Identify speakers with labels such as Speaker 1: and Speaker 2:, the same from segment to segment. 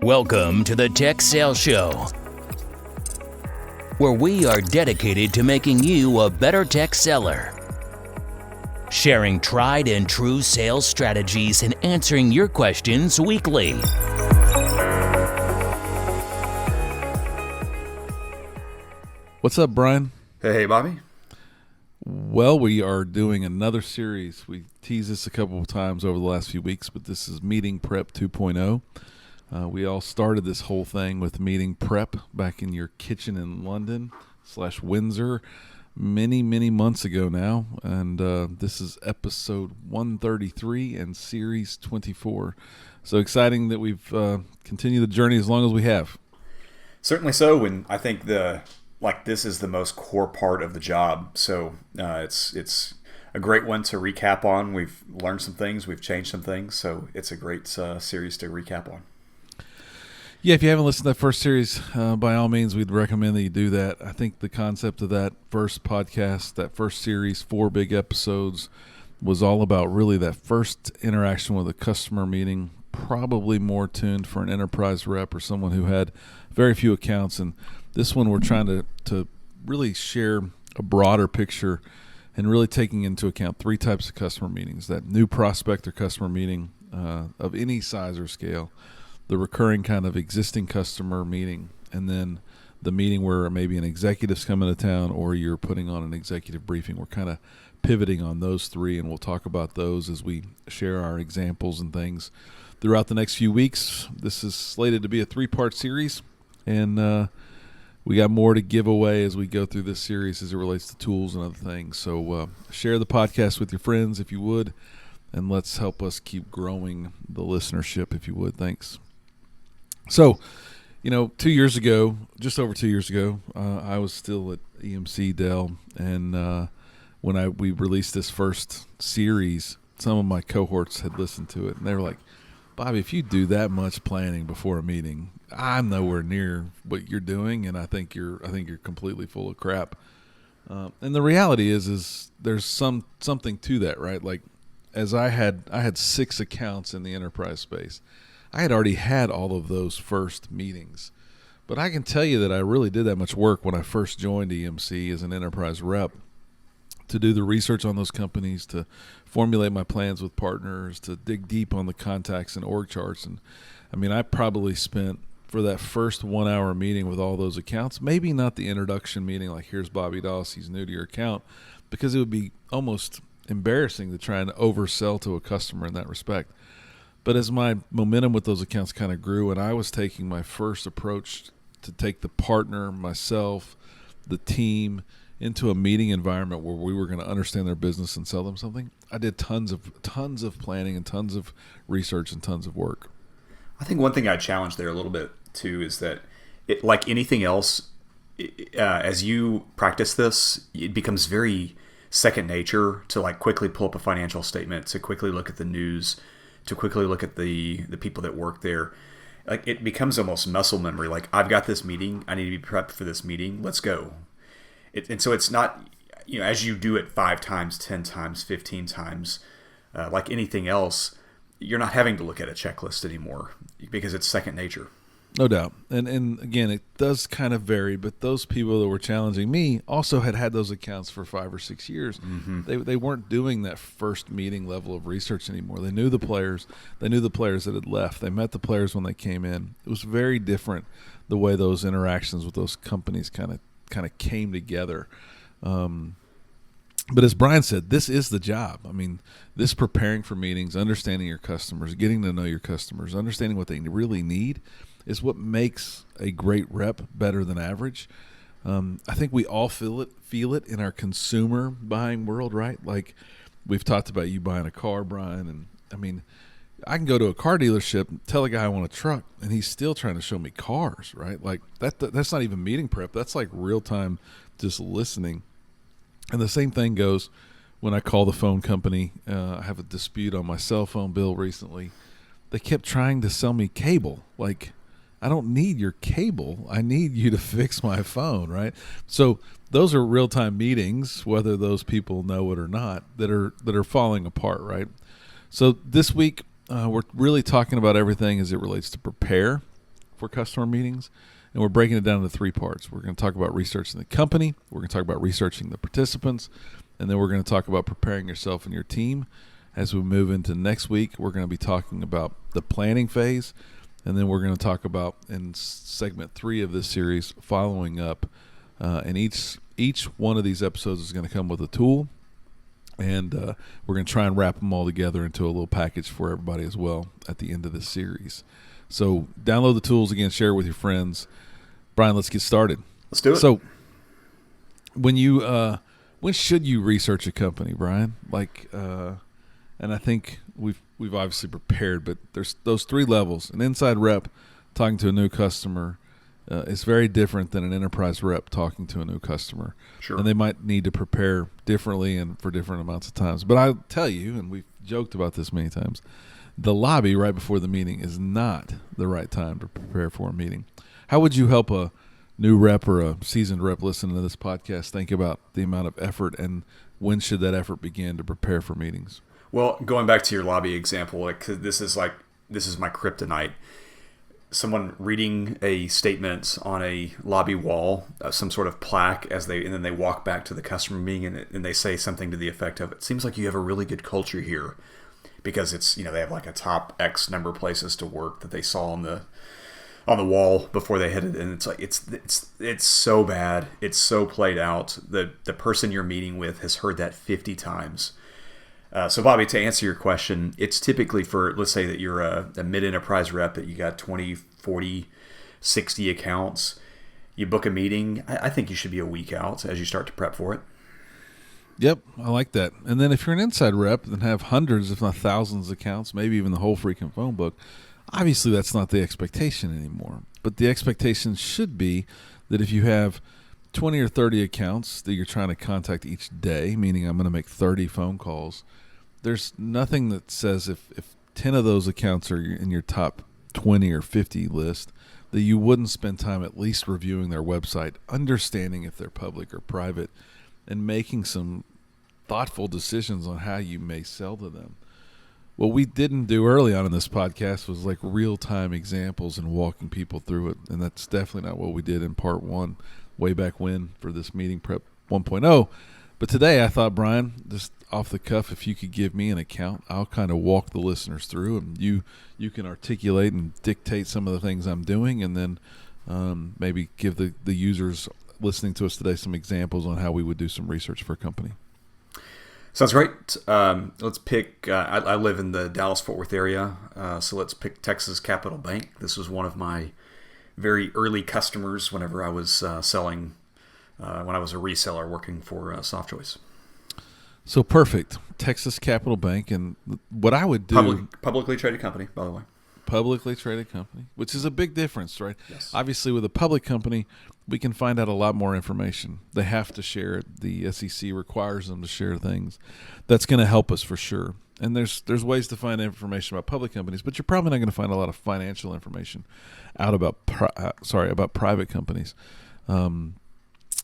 Speaker 1: Welcome to the Tech Sales Show, where we are dedicated to making you a better tech seller, sharing tried and true sales strategies and answering your questions weekly.
Speaker 2: What's up, Brian?
Speaker 3: Hey, Bobby.
Speaker 2: Well, we are doing another series. We teased this a couple of times over the last few weeks, but this is Meeting Prep 2.0. We all started this whole thing with Meeting Prep back in your kitchen in London/Windsor many months ago now. And this is episode 133 and series 24. So exciting that we've continued the journey as long as we have.
Speaker 3: Certainly so, and I think this is the most core part of the job. So it's a great one to recap on. We've learned some things, we've changed some things, so it's a great series to recap on.
Speaker 2: Yeah, if you haven't listened to that first series, by all means, we'd recommend that you do that. I think the concept of that first podcast, that first series, 4 big episodes, was all about really that first interaction with a customer meeting, probably more tuned for an enterprise rep or someone who had very few accounts. And this one we're trying to really share a broader picture and really taking into account 3 types of customer meetings: that new prospect or customer meeting of any size or scale, the recurring kind of existing customer meeting, and then the meeting where maybe an executive's coming to town or you're putting on an executive briefing. We're kind of pivoting on those 3, and we'll talk about those as we share our examples and things throughout the next few weeks. This is slated to be a 3-part series, and we got more to give away as we go through this series as it relates to tools and other things. So share the podcast with your friends if you would, and let's help us keep growing the listenership if you would. Thanks. So, 2 years ago, just over 2 years ago, I was still at EMC Dell, and when we released this first series, some of my cohorts had listened to it, and they were like, "Bobby, if you do that much planning before a meeting, I'm nowhere near what you're doing, and I think you're completely full of crap." And the reality is there's something to that, right? Like, as I had 6 accounts in the enterprise space. I had already had all of those first meetings, but I can tell you that I really did that much work when I first joined EMC as an enterprise rep, to do the research on those companies, to formulate my plans with partners, to dig deep on the contacts and org charts. And I mean, I probably spent, for that first 1-hour meeting with all those accounts, maybe not the introduction meeting, like, here's Bobby Doss, he's new to your account, because it would be almost embarrassing to try and oversell to a customer in that respect. But as my momentum with those accounts kind of grew, and I was taking my first approach to take the partner, myself, the team, into a meeting environment where we were going to understand their business and sell them something, I did tons of planning and tons of research and tons of work.
Speaker 3: I think one thing I challenge there a little bit too is that, like anything else, as you practice this, it becomes very second nature to quickly pull up a financial statement, to quickly look at the news, to quickly look at the people that work there. Like, it becomes almost muscle memory. Like, I've got this meeting, I need to be prepped for this meeting, let's go. And so it's not, as you do it 5 times, 10 times, 15 times, like anything else, you're not having to look at a checklist anymore because it's second nature.
Speaker 2: No doubt. And again, it does kind of vary, but those people that were challenging me also had those accounts for 5 or 6 years. Mm-hmm. They weren't doing that first meeting level of research anymore. They knew the players. They knew the players that had left. They met the players when they came in. It was very different, the way those interactions with those companies kind of came together. But as Brian said, this is the job. I mean, this preparing for meetings, understanding your customers, getting to know your customers, understanding what they really need, is what makes a great rep better than average. I think we all feel it in our consumer buying world, right? Like, we've talked about you buying a car, Brian, and I mean, I can go to a car dealership and tell a guy I want a truck, and he's still trying to show me cars, right? Like, that's not even meeting prep. That's like real time, just listening. And the same thing goes when I call the phone company. I have a dispute on my cell phone bill recently. They kept trying to sell me cable. Like, I don't need your cable. I need you to fix my phone, right? So those are real-time meetings, whether those people know it or not, that are falling apart, right? So this week, we're really talking about everything as it relates to prepare for customer meetings, and we're breaking it down into 3 parts. We're going to talk about researching the company, we're going to talk about researching the participants, and then we're going to talk about preparing yourself and your team. As we move into next week, we're going to be talking about the planning phase, and then we're going to talk about, in segment 3 of this series, following up. And each one of these episodes is going to come with a tool, and we're going to try and wrap them all together into a little package for everybody as well at the end of this series. So download the tools again, share it with your friends. Brian, let's get started.
Speaker 3: Let's do it.
Speaker 2: So when should you research a company, Brian? And I think we've obviously prepared, but there's those 3 levels. An inside rep talking to a new customer is very different than an enterprise rep talking to a new customer.
Speaker 3: Sure.
Speaker 2: And they might need to prepare differently and for different amounts of times. But I'll tell you, and we've joked about this many times, the lobby right before the meeting is not the right time to prepare for a meeting. How would you help a new rep or a seasoned rep listening to this podcast think about the amount of effort, and when should that effort begin to prepare for meetings?
Speaker 3: Well, going back to your lobby example, this is my kryptonite. Someone reading a statement on a lobby wall, some sort of plaque, and then they walk back to the customer meeting and they say something to the effect of, "It seems like you have a really good culture here," because it's, they have like a top X number of places to work that they saw on the wall before they hit it, and it's like it's so bad, it's so played out. The person you're meeting with has heard that 50 times. So Bobby, to answer your question, it's typically for, let's say that you're a mid-enterprise rep, that you got 20, 40, 60 accounts. You book a meeting, I think you should be a week out as you start to prep for it.
Speaker 2: Yep, I like that. And then if you're an inside rep and have hundreds, if not thousands of accounts, maybe even the whole freaking phone book, obviously that's not the expectation anymore. But the expectation should be that if you have 20 or 30 accounts that you're trying to contact each day, meaning I'm going to make 30 phone calls, there's nothing that says if 10 of those accounts are in your top 20 or 50 list that you wouldn't spend time at least reviewing their website, understanding if they're public or private, and making some thoughtful decisions on how you may sell to them. What we didn't do early on in this podcast was like real-time examples and walking people through it, and that's definitely not what we did in part 1 way back when for this meeting prep 1.0. But today I thought, Brian, just off the cuff, if you could give me an account, I'll kind of walk the listeners through, and you can articulate and dictate some of the things I'm doing, and then maybe give the users listening to us today some examples on how we would do some research for a company.
Speaker 3: Sounds great. Let's pick, I live in the Dallas-Fort Worth area, so let's pick Texas Capital Bank. This was one of my very early customers whenever I was selling, when I was a reseller working for Softchoice.
Speaker 2: So perfect. Texas Capital Bank, and what I would do...
Speaker 3: Publicly traded company, by the way.
Speaker 2: Publicly traded company, which is a big difference, right?
Speaker 3: Yes.
Speaker 2: Obviously, with a public company, we can find out a lot more information. They have to share it. The SEC requires them to share things. That's going to help us for sure. And there's ways to find information about public companies, but you're probably not going to find a lot of financial information out about private companies.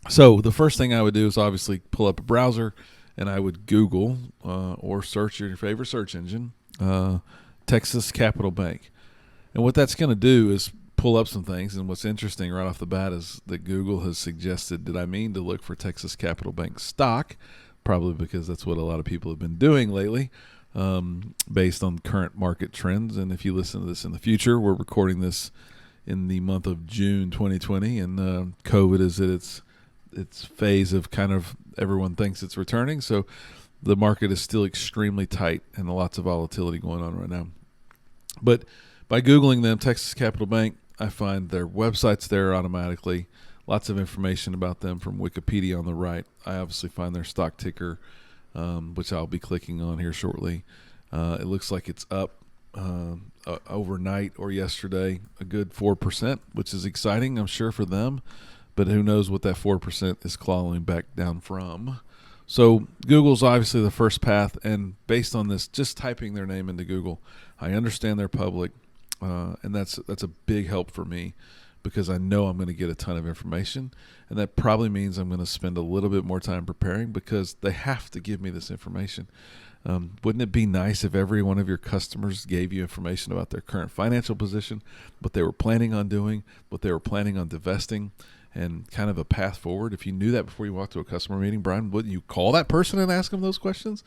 Speaker 2: So the first thing I would do is obviously pull up a browser, and I would Google or search your favorite search engine, Texas Capital Bank. And what that's going to do is pull up some things. And what's interesting right off the bat is that Google has suggested, did I mean to look for Texas Capital Bank stock? Probably because that's what a lot of people have been doing lately, based on current market trends. And if you listen to this in the future, we're recording this in the month of June 2020, and COVID is at its phase of kind of everyone thinks it's returning. So the market is still extremely tight and lots of volatility going on right now. But by Googling them, Texas Capital Bank, I find their websites there automatically. Lots of information about them from Wikipedia on the right. I obviously find their stock ticker, which I'll be clicking on here shortly. It looks like it's up overnight or yesterday a good 4%, which is exciting, I'm sure, for them. But who knows what that 4% is clawing back down from. So Google's obviously the first path, and based on this, just typing their name into Google, I understand they're public, and that's a big help for me because I know I'm going to get a ton of information, and that probably means I'm going to spend a little bit more time preparing because they have to give me this information. Wouldn't it be nice if every one of your customers gave you information about their current financial position, what they were planning on doing, what they were planning on divesting, and kind of a path forward? If you knew that before you walked to a customer meeting, Brian, wouldn't you call that person and ask them those questions?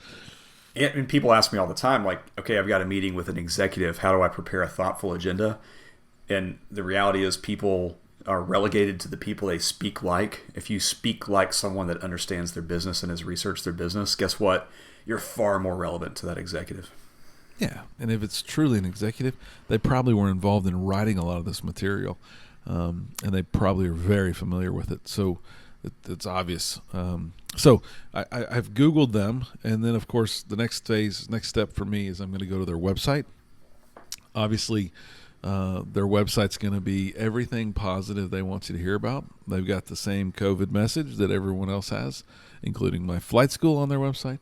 Speaker 3: Yeah, and people ask me all the time, like, okay, I've got a meeting with an executive. How do I prepare a thoughtful agenda? And the reality is people are relegated to the people they speak like. If you speak like someone that understands their business and has researched their business, guess what? You're far more relevant to that executive.
Speaker 2: Yeah, and if it's truly an executive, they probably were involved in writing a lot of this material, and they probably are very familiar with it. So it's obvious. So I've Googled them, and then, of course, the next step for me is I'm going to go to their website. Obviously, their website's going to be everything positive they want you to hear about. They've got the same COVID message that everyone else has, including my flight school on their website.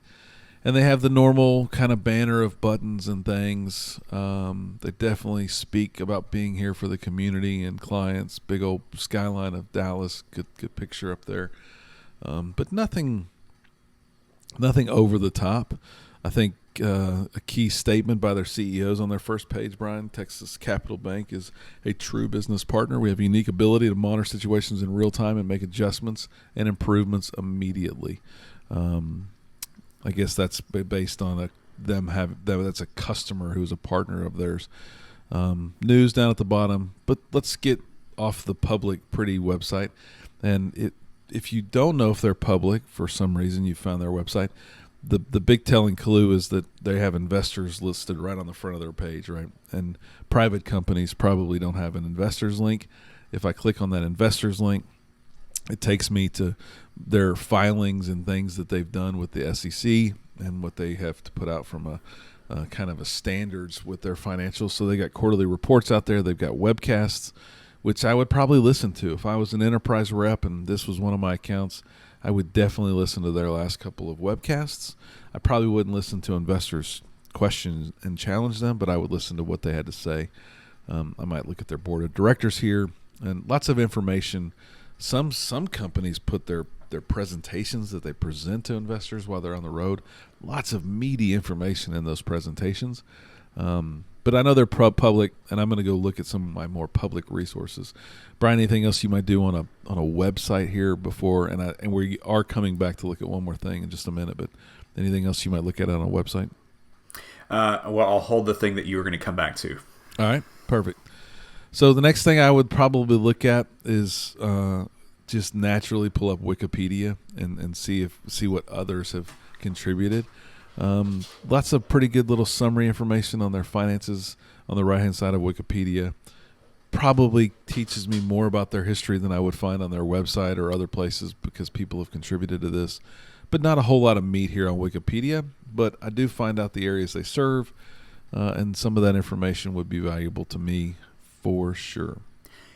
Speaker 2: And they have the normal kind of banner of buttons and things. They definitely speak about being here for the community and clients. Big old skyline of Dallas, good picture up there. But nothing over the top. I think a key statement by their CEOs on their first page, Brian: Texas Capital Bank is a true business partner. We have a unique ability to monitor situations in real time and make adjustments and improvements immediately. I guess that's based on that's a customer who's a partner of theirs. News down at the bottom, but let's get off the public pretty website. And if you don't know if they're public for some reason, you found their website, the big telling clue is that they have investors listed right on the front of their page, right? And private companies probably don't have an investors link. If I click on that investors link, it takes me to their filings and things that they've done with the SEC and what they have to put out from a kind of a standards with their financials. So they got quarterly reports out there. They've got webcasts, which I would probably listen to. If I was an enterprise rep and this was one of my accounts, I would definitely listen to their last couple of webcasts. I probably wouldn't listen to investors' questions and challenge them, but I would listen to what they had to say. I might look at their board of directors here, and lots of information. Some companies put their presentations that they present to investors while they're on the road. Lots of meaty information in those presentations. But I know they're public, and I'm going to go look at some of my more public resources. Brian, anything else you might do on a website here before? And we are coming back to look at one more thing in just a minute. But anything else you might look at on a website?
Speaker 3: Well, I'll hold the thing that you were going to come back to.
Speaker 2: All right, perfect. So the next thing I would probably look at is just naturally pull up Wikipedia and see what others have contributed. Lots of pretty good little summary information on their finances on the right-hand side of Wikipedia. Probably teaches me more about their history than I would find on their website or other places because people have contributed to this. But not a whole lot of meat here on Wikipedia, but I do find out the areas they serve, and some of that information would be valuable to me for sure.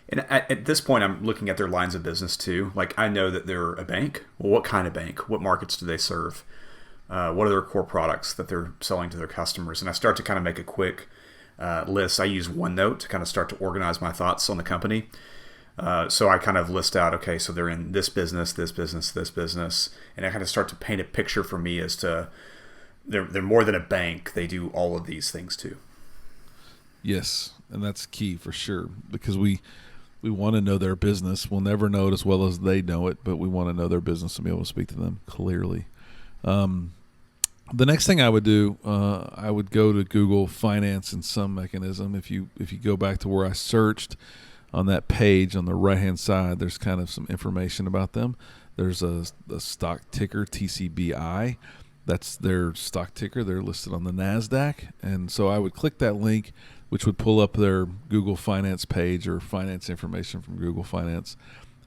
Speaker 3: And at this point, I'm looking at their lines of business too. Like, I know that they're a bank. Well, what kind of bank? What markets do they serve? What are their core products that they're selling to their customers? And I start to kind of make a quick list. I use OneNote to kind of start to organize my thoughts on the company. So I kind of list out, okay, so they're in this business, this business, this business. And I kind of start to paint a picture for me as to they're more than a bank. They do all of these things too.
Speaker 2: Yes, and that's key for sure because we want to know their business. We'll never know it as well as they know it, but we want to know their business and be able to speak to them clearly. The next thing I would do, I would go to Google Finance in some mechanism. If you go back to where I searched on that page on the right-hand side, there's kind of some information about them. There's a stock ticker, TCBI. That's their stock ticker. They're listed on the NASDAQ. And so I would click that link, which would pull up their Google Finance page or finance information from Google Finance.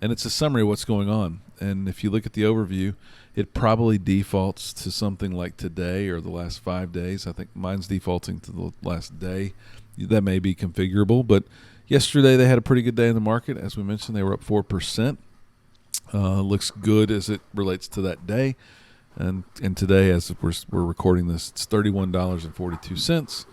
Speaker 2: And it's a summary of what's going on. And if you look at the overview, it probably defaults to something like today or the last 5 days. I think mine's defaulting to the last day. That may be configurable. But yesterday they had a pretty good day in the market. As we mentioned, they were up 4%. Looks good as it relates to that day. And today, as we're recording this, it's $31.42,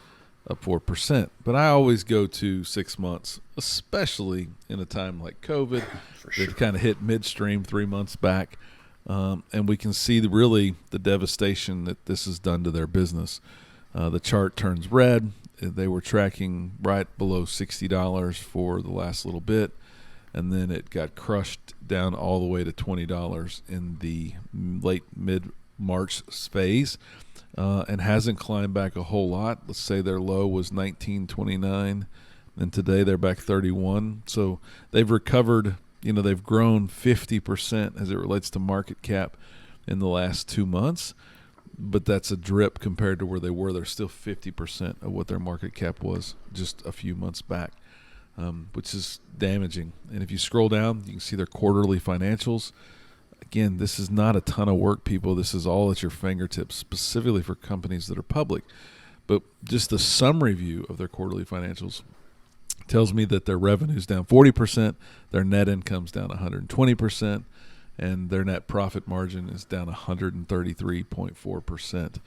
Speaker 2: up 4%. But I always go to 6 months, especially in a time like COVID.
Speaker 3: For sure.
Speaker 2: That kind of hit midstream 3 months back. And we can see really the devastation that this has done to their business. The chart turns red. They were tracking right below $60 for the last little bit, and then it got crushed down all the way to $20 in the late mid-March phase, and hasn't climbed back a whole lot. Let's say their low was 19.29, and today they're back 31. So they've recovered. They've grown 50% as it relates to market cap in the last 2 months, but that's a drip compared to where they were. They're still 50% of what their market cap was just a few months back, which is damaging. And if you scroll down, you can see their quarterly financials. Again, this is not a ton of work, people. This is all at your fingertips, specifically for companies that are public. But just the summary view of their quarterly financials tells me that their revenue is down 40%, their net income's down 120%, and their net profit margin is down 133.4%.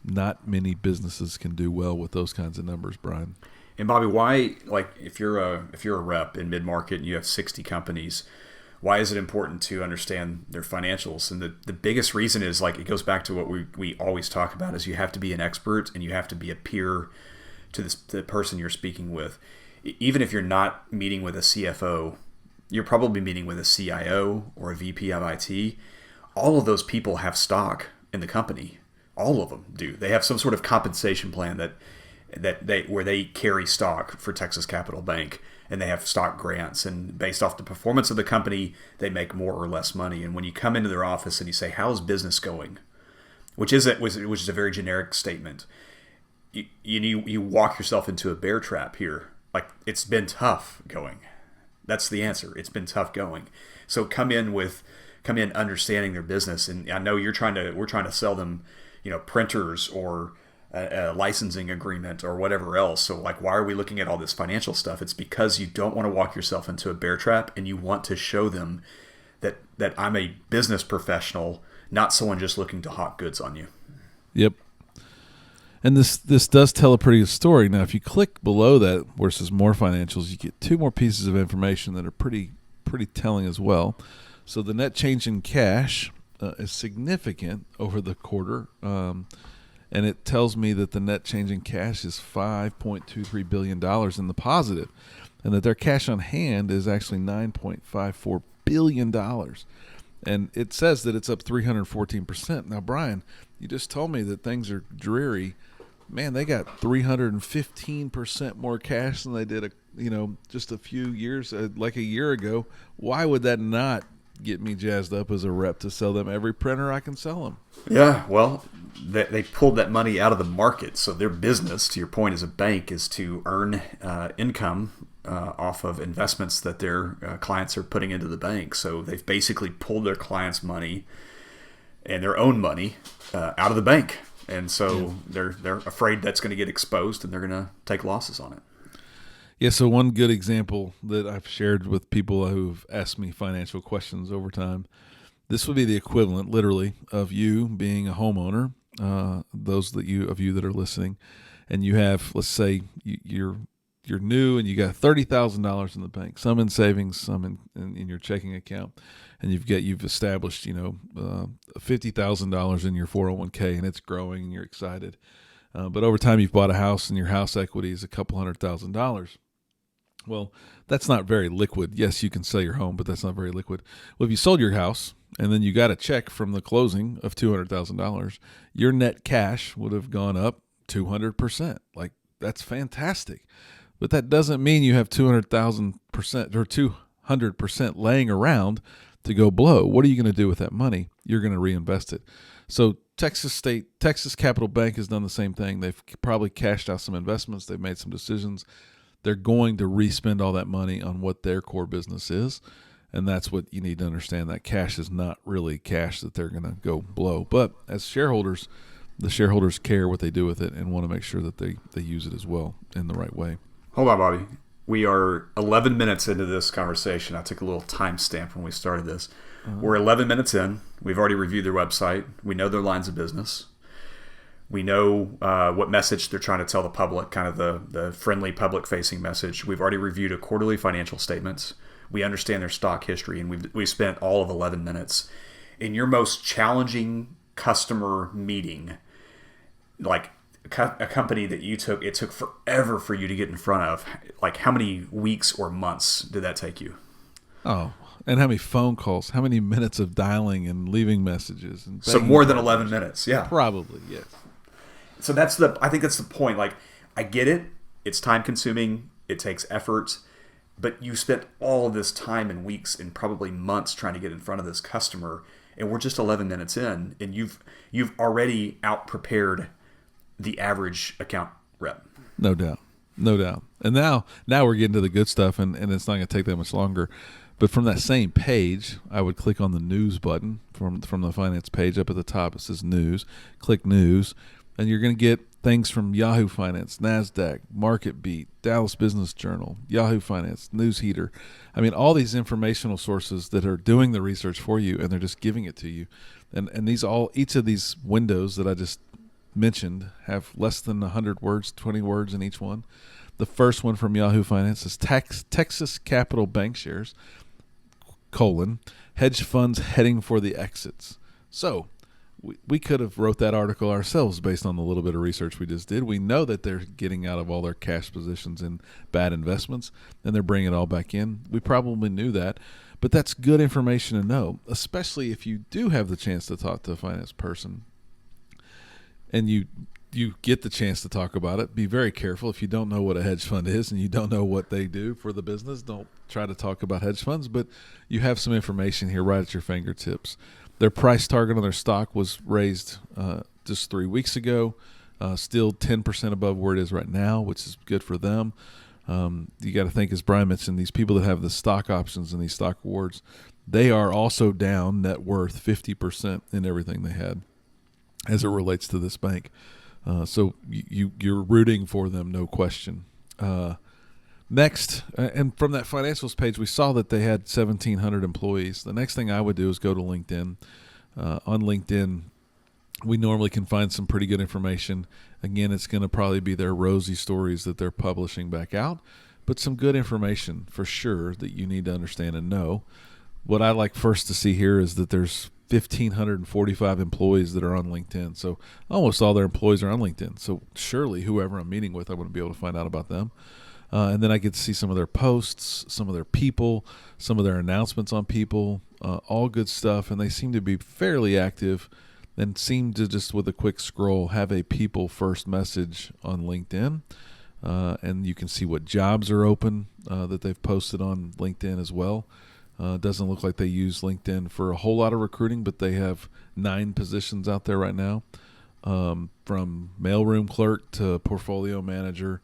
Speaker 2: Not many businesses can do well with those kinds of numbers, Brian.
Speaker 3: And Bobby, why, if you're a rep in mid-market and you have 60 companies, why is it important to understand their financials? And the biggest reason is, it goes back to what we always talk about, is you have to be an expert and you have to be a peer to the person you're speaking with. Even if you're not meeting with a CFO, you're probably meeting with a CIO or a VP of IT. All of those people have stock in the company. All of them do. They have some sort of compensation plan where they carry stock for Texas Capital Bank, and they have stock grants, and based off the performance of the company, they make more or less money. And when you come into their office and you say, "How's business going?" which is a very generic statement, you walk yourself into a bear trap here. It's been tough going. That's the answer. It's been tough going. So come in understanding their business. And I know we're trying to sell them, printers or a licensing agreement or whatever else. So why are we looking at all this financial stuff? It's because you don't want to walk yourself into a bear trap, and you want to show them that I'm a business professional, not someone just looking to hawk goods on you.
Speaker 2: Yep. And this does tell a pretty good story. Now, if you click below that where it says more financials, you get two more pieces of information that are pretty telling as well. So the net change in cash is significant over the quarter, and it tells me that the net change in cash is $5.23 billion in the positive, and that their cash on hand is actually $9.54 billion. And it says that it's up 314%. Now, Brian, you just told me that things are dreary. Man, they got 315% more cash than they did, just a few years, like a year ago. Why would that not get me jazzed up as a rep to sell them every printer I can sell them?
Speaker 3: Yeah, well, they pulled that money out of the market. So their business, to your point as a bank, is to earn income off of investments that their clients are putting into the bank. So they've basically pulled their clients' money and their own money out of the bank. And so they're afraid that's going to get exposed, and they're going to take losses on it.
Speaker 2: Yeah, so one good example that I've shared with people who've asked me financial questions over time, this would be the equivalent, literally, of you being a homeowner, those of you that are listening, and you have, let's say, you're new and you got $30,000 in the bank, some in savings, some in your checking account, and you've established $50,000 in your 401k, and it's growing and you're excited, but over time you've bought a house and your house equity is a couple $100,000. Well, that's not very liquid. Yes, you can sell your home, but that's not very liquid. Well, if you sold your house and then you got a check from the closing of $200,000, your net cash would have gone up 200%. That's fantastic. But that doesn't mean you have 200,000% or 200% laying around to go blow. What are you going to do with that money? You're going to reinvest it. So Texas Capital Bank has done the same thing. They've probably cashed out some investments. They've made some decisions. They're going to respend all that money on what their core business is, and that's what you need to understand. That cash is not really cash that they're going to go blow. But as shareholders, the shareholders care what they do with it and want to make sure that they use it as well in the right way.
Speaker 3: Hold on, Bobby. We are 11 minutes into this conversation. I took a little timestamp when we started this. We're 11 minutes in. We've already reviewed their website. We know their lines of business. We know what message they're trying to tell the public, kind of the friendly public-facing message. We've already reviewed a quarterly financial statements. We understand their stock history, and we've spent all of 11 minutes. in your most challenging customer meeting, like a company that it took forever for you to get in front of, like how many weeks or months did that take you?
Speaker 2: Oh, and how many phone calls, how many minutes of dialing and leaving messages? And
Speaker 3: So more than 11 minutes, yeah.
Speaker 2: Probably, yes.
Speaker 3: So I think that's the point. Like, I get it. It's time consuming. It takes effort. But you spent all of this time and weeks and probably months trying to get in front of this customer, and we're just 11 minutes in, and you've already out prepared the average account rep.
Speaker 2: No doubt. And now we're getting to the good stuff, and it's not going to take that much longer. But from that same page, I would click on the news button from the finance page up at the top. It says news. Click news, and you're going to get things from Yahoo Finance, NASDAQ, MarketBeat, Dallas Business Journal, Yahoo Finance, News Heater. I mean, all these informational sources that are doing the research for you, and they're just giving it to you. And each of these windows that I just mentioned have less than 100 words, 20 words in each one. The first one from Yahoo Finance is Texas Capital Bank Shares, hedge funds heading for the exits. So we could have wrote that article ourselves based on the little bit of research we just did. We know that they're getting out of all their cash positions in bad investments, and they're bringing it all back in. We probably knew that, but that's good information to know, especially if you do have the chance to talk to a finance person and you get the chance to talk about it. Be very careful. If you don't know what a hedge fund is and you don't know what they do for the business, don't try to talk about hedge funds, but you have some information here right at your fingertips. Their price target on their stock was raised just 3 weeks ago, still 10% above where it is right now, which is good for them. You got to think, as Brian mentioned, these people that have the stock options and these stock awards, they are also down net worth 50% in everything they had as it relates to this bank. So you're rooting for them, no question. Next, and from that financials page, we saw that they had 1,700 employees. The next thing I would do is go to LinkedIn. On LinkedIn, we normally can find some pretty good information. Again, it's going to probably be their rosy stories that they're publishing back out, but some good information for sure that you need to understand and know. What I like first to see here is that there's 1,545 employees that are on LinkedIn. So almost all their employees are on LinkedIn. So surely whoever I'm meeting with, I want to be able to find out about them. And then I get to see some of their posts, some of their people, some of their announcements on people, all good stuff. And they seem to be fairly active and seem to just, with a quick scroll, have a people first message on LinkedIn. And you can see what jobs are open that they've posted on LinkedIn as well. Doesn't look like they use LinkedIn for a whole lot of recruiting, but they have 9 positions out there right now, from mailroom clerk to portfolio manager,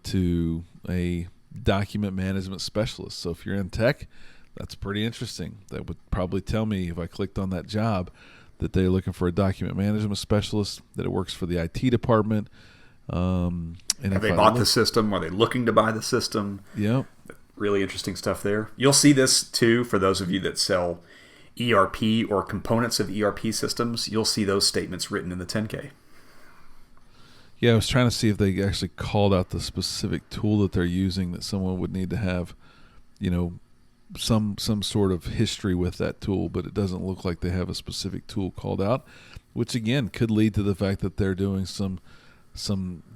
Speaker 2: to a document management specialist. So if you're in tech, that's pretty interesting. That would probably tell me, if I clicked on that job, that they're looking for a document management specialist, that it works for the IT department. And
Speaker 3: have they bought the system? Are they looking to buy the system?
Speaker 2: Yep.
Speaker 3: Really interesting stuff there. You'll see this too for those of you that sell ERP or components of ERP systems. You'll see those statements written in the 10K.
Speaker 2: Yeah, I was trying to see if they actually called out the specific tool that they're using, that someone would need to have, some sort of history with that tool, but it doesn't look like they have a specific tool called out, which again could lead to the fact that they're doing some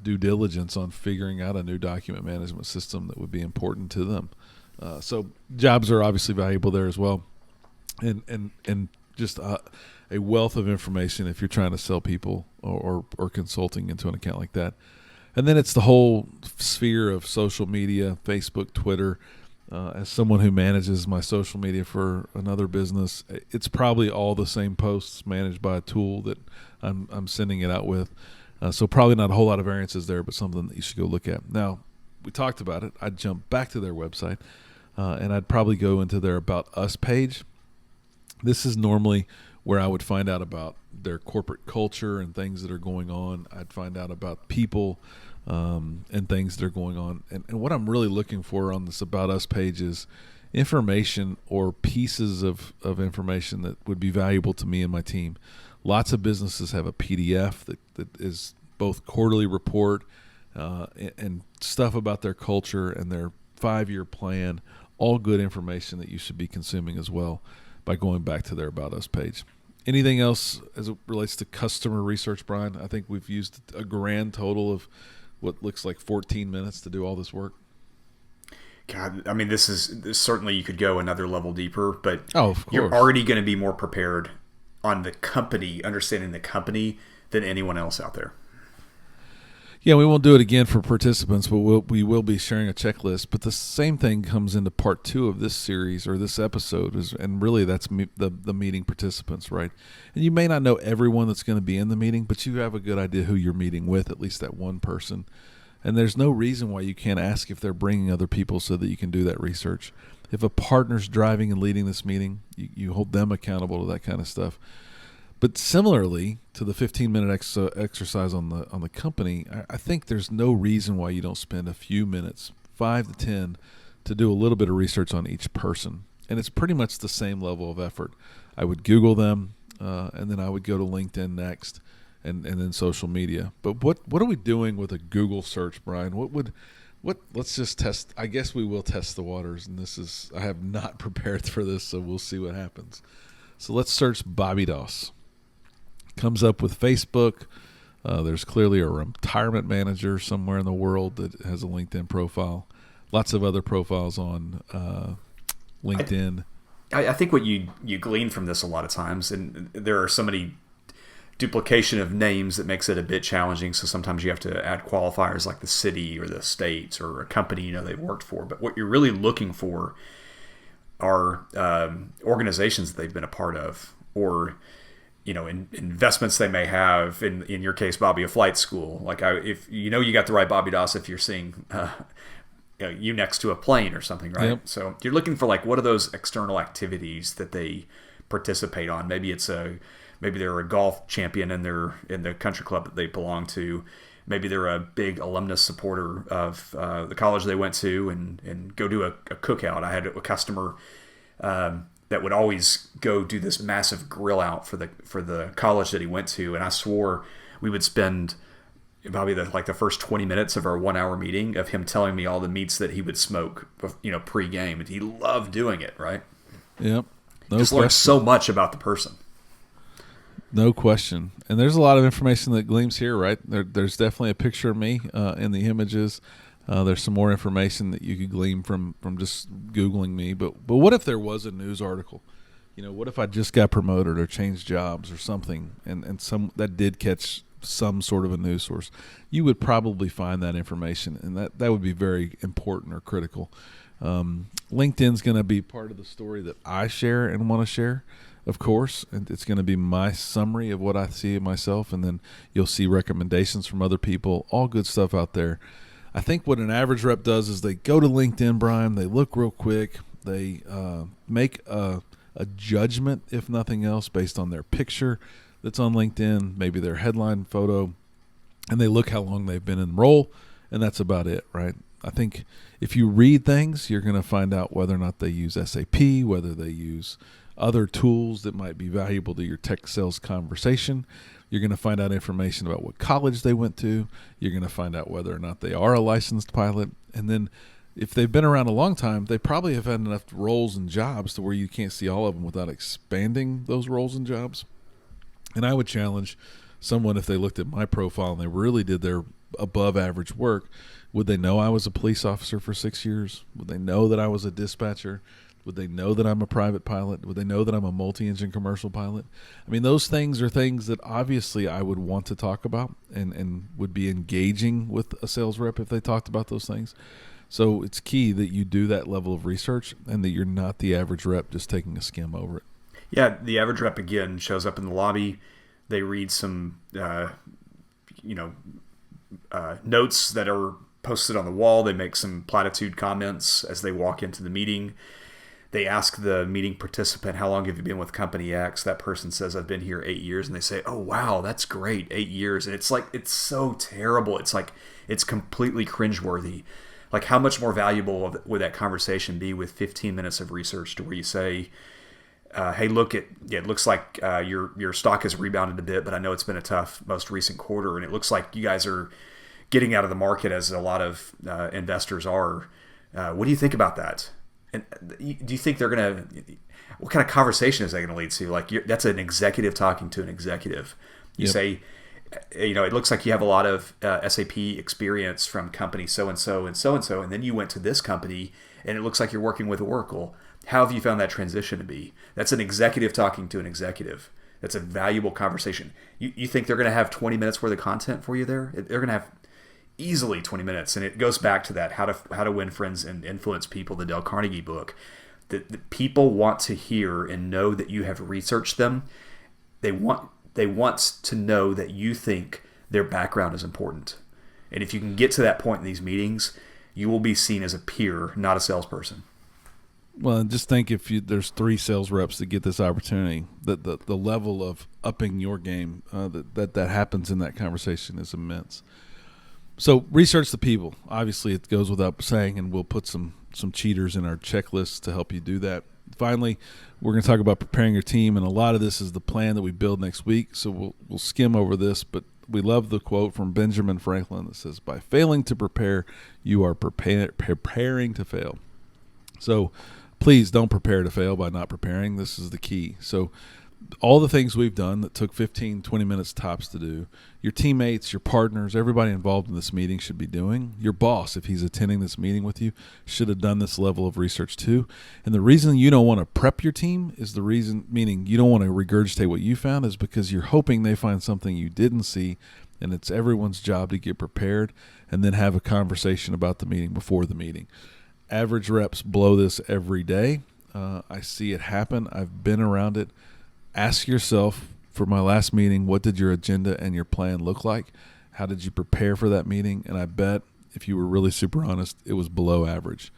Speaker 2: due diligence on figuring out a new document management system that would be important to them. So jobs are obviously valuable there as well, and just a wealth of information if you're trying to sell people or consulting into an account like that. And then it's the whole sphere of social media, Facebook, Twitter. As someone who manages my social media for another business, it's probably all the same posts managed by a tool that I'm sending it out with. So probably not a whole lot of variances there, but something that you should go look at. Now, we talked about it. I'd jump back to their website, and I'd probably go into their About Us page. This is normally where I would find out about their corporate culture and things that are going on. I'd find out about people and things that are going on. And what I'm really looking for on this About Us page is information or pieces of information that would be valuable to me and my team. Lots of businesses have a PDF that is both quarterly report and stuff about their culture and their 5-year plan, all good information that you should be consuming as well. by going back to their About Us page. Anything else as it relates to customer research, Brian? I think we've used a grand total of what looks like 14 minutes to do all this work.
Speaker 3: God, I mean, this certainly, you could go another level deeper, but
Speaker 2: of course,
Speaker 3: you're already going to be more prepared on the company, understanding the company, than anyone else out there.
Speaker 2: Yeah, we won't do it again for participants, but we will be sharing a checklist. But the same thing comes into part 2 of this series or this episode, and really that's the meeting participants, right? And you may not know everyone that's going to be in the meeting, but you have a good idea who you're meeting with, at least that one person. And there's no reason why you can't ask if they're bringing other people so that you can do that research. If a partner's driving and leading this meeting, you hold them accountable to that kind of stuff. But similarly to the 15-minute exercise on the company, I think there's no reason why you don't spend a few minutes, 5 to 10, to do a little bit of research on each person. And it's pretty much the same level of effort. I would Google them, and then I would go to LinkedIn next, and then social media. But what are we doing with a Google search, Brian? Let's just test. I guess we will test the waters, and I have not prepared for this, so we'll see what happens. So let's search Bobby Doss. Comes up with Facebook. There's clearly a retirement manager somewhere in the world that has a LinkedIn profile. Lots of other profiles on LinkedIn.
Speaker 3: I think what you glean from this a lot of times, and there are so many duplication of names that makes it a bit challenging. So sometimes you have to add qualifiers like the city or the state or a company they've worked for. But what you're really looking for are organizations that they've been a part of, or investments they may have. In your case, Bobby, a flight school. Like if you got the right Bobby Doss if you're seeing you next to a plane or something, right?
Speaker 2: Yep.
Speaker 3: So you're looking for what are those external activities that they participate on? Maybe they're a golf champion in the country club that they belong to. Maybe they're a big alumnus supporter of the college they went to and go do a cookout. I had a customer that would always go do this massive grill out for the college that he went to, and I swore we would spend probably the first 20 minutes of our 1 hour meeting of him telling me all the meats that he would smoke, pre-game, and he loved doing it, right?
Speaker 2: Yep.
Speaker 3: Just learned so much about the person.
Speaker 2: No question. And there's a lot of information that gleams here, right? There's definitely a picture of me in the images. There's some more information that you could glean from just Googling me. But what if there was a news article? What if I just got promoted or changed jobs or something, and some that did catch some sort of a news source? You would probably find that information, and that would be very important or critical. LinkedIn's going to be part of the story that I share and want to share, of course, and it's going to be my summary of what I see of myself, and then you'll see recommendations from other people, all good stuff out there. I think what an average rep does is they go to LinkedIn, Brian, they look real quick, they make a judgment, if nothing else, based on their picture that's on LinkedIn, maybe their headline photo, and they look how long they've been in the role, and that's about it, right? I think if you read things, you're going to find out whether or not they use SAP, whether they use other tools that might be valuable to your tech sales conversation. You're going to find out information about what college they went to. You're going to find out whether or not they are a licensed pilot. And then if they've been around a long time, they probably have had enough roles and jobs to where you can't see all of them without expanding those roles and jobs. And I would challenge someone, if they looked at my profile and they really did their above average work, would they know I was a police officer for 6 years? Would they know that I was a dispatcher? Would they know that I'm a private pilot? Would they know that I'm a multi-engine commercial pilot? I mean, those things are things that obviously I would want to talk about and would be engaging with a sales rep if they talked about those things. So it's key that you do that level of research and that you're not the average rep just taking a skim over it.
Speaker 3: Yeah, the average rep, again, shows up in the lobby. They read some notes that are posted on the wall. They make some platitude comments as they walk into the meeting. They ask the meeting participant, how long have you been with company X? That person says, I've been here 8 years. And they say, oh, wow, that's great, 8 years. And it's so terrible. It's completely cringeworthy. Like, how much more valuable would that conversation be with 15 minutes of research to where you say, hey, look, it looks like your stock has rebounded a bit, but I know it's been a tough most recent quarter. And it looks like you guys are getting out of the market as a lot of investors are. What do you think about that? And do you think they're going to, what kind of conversation is that going to lead to? Like, that's an executive talking to an executive. You say, it looks like you have a lot of SAP experience from company so-and-so and so-and-so, and then you went to this company, and it looks like you're working with Oracle. How have you found that transition to be? That's an executive talking to an executive. That's a valuable conversation. You think they're going to have 20 minutes worth of content for you there? They're going to have easily 20 minutes, and it goes back to that, how to win friends and influence people, the Dale Carnegie book. The people want to hear and know that you have researched them. They want to know that you think their background is important. And if you can get to that point in these meetings, you will be seen as a peer, not a salesperson.
Speaker 2: Well, and just think if there's 3 sales reps that get this opportunity, the level of upping your game that happens in that conversation is immense. So research the people. Obviously, it goes without saying, and we'll put some cheaters in our checklist to help you do that. Finally, we're going to talk about preparing your team, and a lot of this is the plan that we build next week, so we'll skim over this, but we love the quote from Benjamin Franklin that says, "By failing to prepare, you are preparing to fail." So please don't prepare to fail by not preparing. This is the key. So all the things we've done that took 15, 20 minutes tops to do, your teammates, your partners, everybody involved in this meeting should be doing. Your boss, if he's attending this meeting with you, should have done this level of research too. And the reason you don't want to prep your team is the reason, meaning you don't want to regurgitate what you found, is because you're hoping they find something you didn't see, and it's everyone's job to get prepared and then have a conversation about the meeting before the meeting. Average reps blow this every day. I see it happen. I've been around it. Ask yourself, for my last meeting, what did your agenda and your plan look like? How did you prepare for that meeting? And I bet, if you were really super honest, it was below average.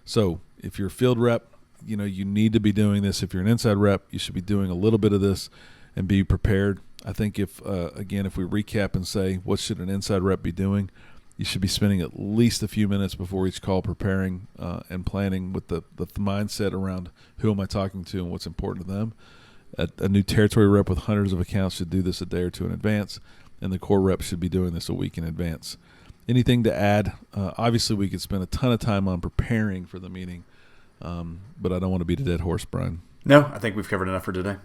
Speaker 2: So if you're a field rep, you need to be doing this. If you're an inside rep, you should be doing a little bit of this and be prepared. I think if we recap and say, what should an inside rep be doing? You should be spending at least a few minutes before each call preparing and planning with the mindset around who am I talking to and what's important to them. A new territory rep with hundreds of accounts should do this a day or two in advance, and the core rep should be doing this a week in advance. Anything to add? Obviously, we could spend a ton of time on preparing for the meeting, but I don't want to beat a dead horse, Brian.
Speaker 3: No, I think we've covered enough for today.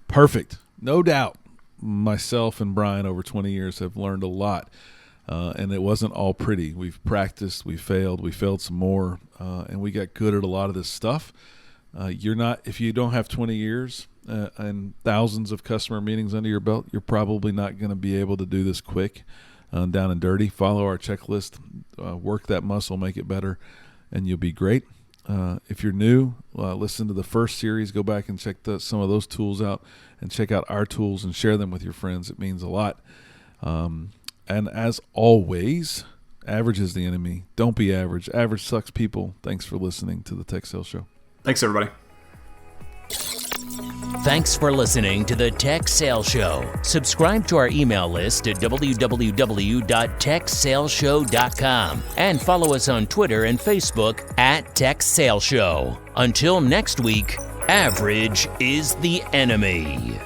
Speaker 2: Perfect. No doubt. Myself and Brian over 20 years have learned a lot, and it wasn't all pretty. We've practiced, we failed some more, and we got good at a lot of this stuff. If you don't have 20 years and thousands of customer meetings under your belt, you're probably not going to be able to do this quick, down and dirty. Follow our checklist, work that muscle, make it better, and you'll be great. If you're new, listen to the first series, go back and check some of those tools out, and check out our tools and share them with your friends. It means a lot. And as always, average is the enemy. Don't be average. Average sucks, people. Thanks for listening to the Tech Sales Show.
Speaker 3: Thanks, everybody.
Speaker 1: Thanks for listening to the Tech Sales Show. Subscribe to our email list at www.techsaleshow.com and follow us on Twitter and Facebook at Tech Sales Show. Until next week, average is the enemy.